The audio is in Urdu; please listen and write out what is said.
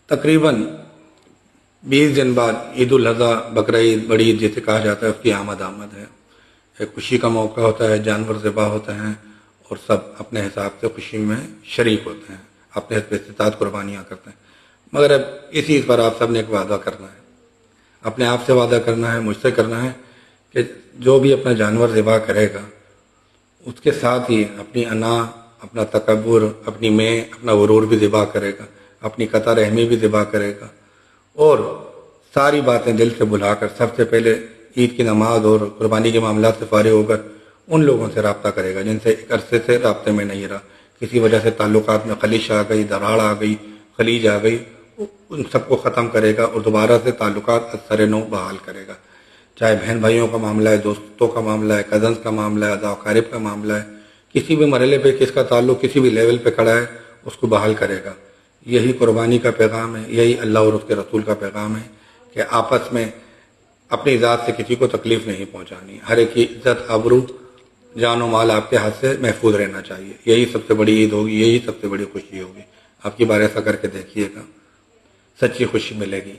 تقریباً 20 دن بعد عید الاضحیٰ، بقرعید، بڑی عید جسے کہا جاتا ہے، اس کی آمد ہے۔ ایک خوشی کا موقع ہوتا ہے، جانور ذبح ہوتے ہیں اور سب اپنے حساب سے خوشی میں شریک ہوتے ہیں، اپنے حسب استطاعت قربانیاں کرتے ہیں۔ مگر اب اس چیز پر آپ سب نے ایک وعدہ کرنا ہے، اپنے آپ سے وعدہ کرنا ہے، مجھ سے کرنا ہے کہ جو بھی اپنا جانور ذبح کرے گا اس کے ساتھ ہی اپنی انا، اپنا تکبر، اپنی میں، اپنا غرور بھی ذبح کرے گا، اپنی قطع رحمی بھی ذبح کرے گا، اور ساری باتیں دل سے بھلا کر سب سے پہلے عید کی نماز اور قربانی کے معاملات سے فارغ ہو کر ان لوگوں سے رابطہ کرے گا جن سے ایک عرصے سے رابطے میں نہیں رہا، کسی وجہ سے تعلقات میں خلیش آ گئی، دراڑ آ گئی، خلیج آ گئی، ان سب کو ختم کرے گا اور دوبارہ سے تعلقات از سر نو بحال کرے گا۔ چاہے بہن بھائیوں کا معاملہ ہے، دوستوں کا معاملہ ہے، کزنز کا معاملہ ہے، عزا اقارب کا معاملہ ہے، کسی بھی مرحلے پہ کس کا تعلق کسی بھی لیول پہ کھڑا ہے اس کو بحال کرے گا۔ یہی قربانی کا پیغام ہے، یہی اللہ اور اس کے رسول کا پیغام ہے کہ آپس میں اپنی ذات سے کسی کو تکلیف نہیں پہنچانی، ہر ایک کی عزت، آبرو، جان و مال آپ کے ہاتھ سے محفوظ رہنا چاہیے۔ یہی سب سے بڑی عید ہوگی، یہی سب سے بڑی خوشی ہوگی۔ آپ کی بار ایسا کر کے دیکھیے گا، سچی خوشی ملے گی۔